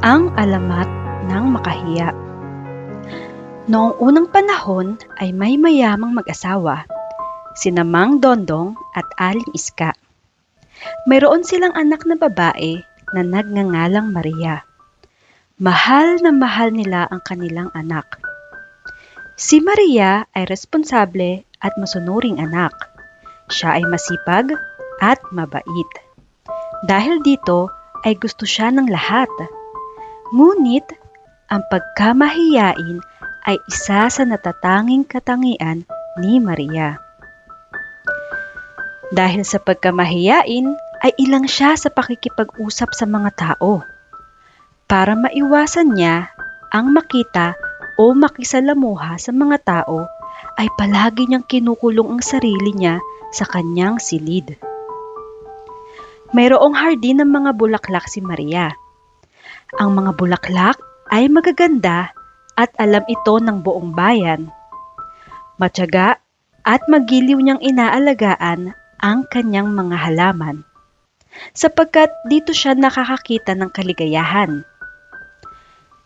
Ang alamat ng makahiya. Noong unang panahon ay may mayamang mag-asawa, sina Mang Dondong at Aling Iska. Mayroon silang anak na babae na nagngangalang Maria. Mahal na mahal nila ang kanilang anak. Si Maria ay responsable at masunuring anak. Siya ay masipag at mabait. Dahil dito ay gusto siya ng lahat. Ngunit, ang pagkamahiyain ay isa sa natatanging katangian ni Maria. Dahil sa pagkamahiyain ay ilang siya sa pakikipag-usap sa mga tao. Para maiwasan niya ang makita o makisalamuha sa mga tao, ay palagi niyang kinukulong ang sarili niya sa kanyang silid. Mayroong hardin ng mga bulaklak si Maria. Ang mga bulaklak ay magaganda at alam ito ng buong bayan. Matyaga at magiliw niyang inaalagaan ang kanyang mga halaman, sapagkat dito siya nakakakita ng kaligayahan.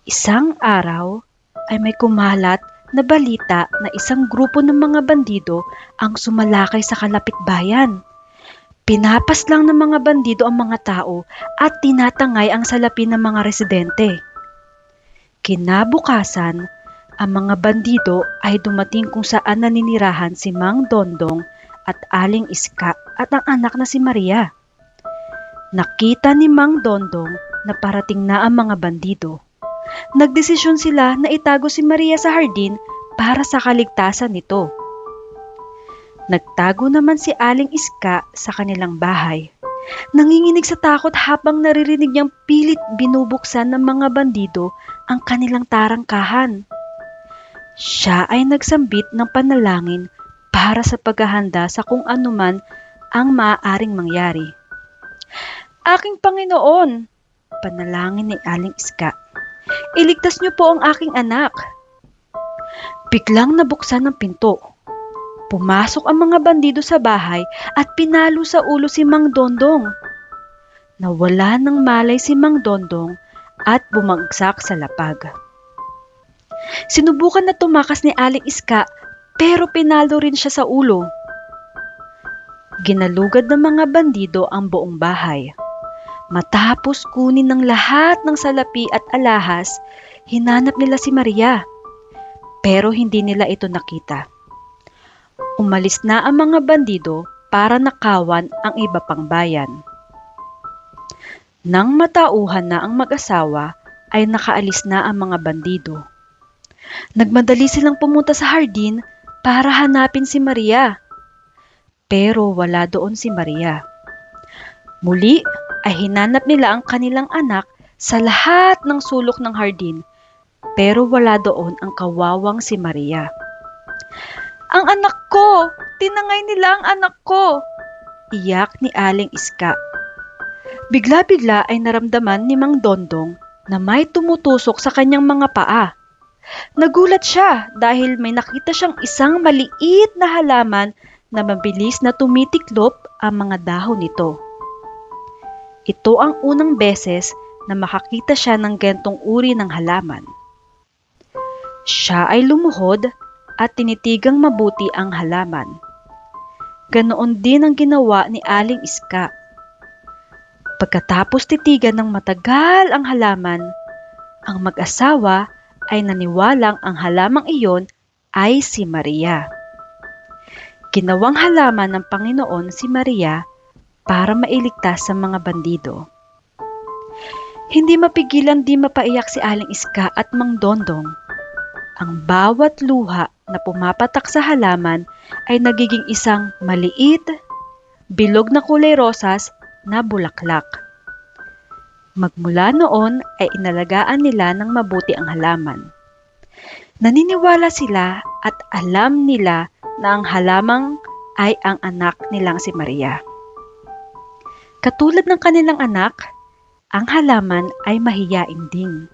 Isang araw ay may kumalat na balita na isang grupo ng mga bandido ang sumalakay sa kalapit bayan. Pinapas lang ng mga bandido ang mga tao at tinatangay ang salapi ng mga residente. Kinabukasan, ang mga bandido ay dumating kung saan naninirahan si Mang Dondong at Aling Iska at ang anak na si Maria. Nakita ni Mang Dondong na parating na ang mga bandido. Nagdesisyon sila na itago si Maria sa hardin para sa kaligtasan nito. Nagtago naman si Aling Iska sa kanilang bahay. Nanginginig sa takot habang naririnig niyang pilit binubuksan ng mga bandido ang kanilang tarangkahan. Siya ay nagsambit ng panalangin para sa paghahanda sa kung anuman ang maaaring mangyari. "Aking Panginoon," panalangin ni Aling Iska, "iligtas niyo po ang aking anak." Biglang nabuksan ang pinto. Pumasok ang mga bandido sa bahay at pinalo sa ulo si Mang Dondong. Nawala ng malay si Mang Dondong at bumagsak sa lapag. Sinubukan na tumakas ni Aling Iska pero pinalo rin siya sa ulo. Ginalugad ng mga bandido ang buong bahay. Matapos kunin ng lahat ng salapi at alahas, hinanap nila si Maria. Pero hindi nila ito nakita. Umalis na ang mga bandido para nakawan ang iba pang bayan. Nang matauhan na ang mag-asawa, ay nakaalis na ang mga bandido. Nagmadali silang pumunta sa hardin para hanapin si Maria. Pero wala doon si Maria. Muli ay hinanap nila ang kanilang anak sa lahat ng sulok ng hardin, pero wala doon ang kawawang si Maria. "Ang anak ko! Tinangay nila ang anak ko!" iyak ni Aling Iska. Bigla-bigla ay naramdaman ni Mang Dondong na may tumutusok sa kanyang mga paa. Nagulat siya dahil may nakita siyang isang maliit na halaman na mabilis na tumitiklop ang mga dahon nito. Ito ang unang beses na makakita siya ng gantong uri ng halaman. Siya ay lumuhod at tinitigang mabuti ang halaman. Ganoon din ang ginawa ni Aling Iska. Pagkatapos titigan ng matagal ang halaman, ang mag-asawa ay naniwalang ang halamang iyon ay si Maria. Ginawang halaman ng Panginoon si Maria para mailigtas sa mga bandido. Hindi mapigilan di mapaiyak si Aling Iska at Mang Dondong. Ang bawat luha na pumapatak sa halaman ay nagiging isang maliit, bilog na kulay rosas na bulaklak. Magmula noon ay inalagaan nila ng mabuti ang halaman. Naniniwala sila at alam nila na ang halamang ay ang anak nilang si Maria. Katulad ng kanilang anak, ang halaman ay mahiyain din.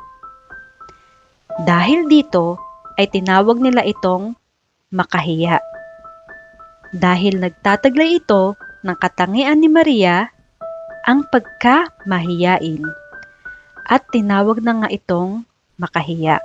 Dahil dito, ay tinawag nila itong makahiya. Dahil nagtataglay ito ng katangian ni Maria, ang pagkamahiyain. at tinawag na nga itong makahiya.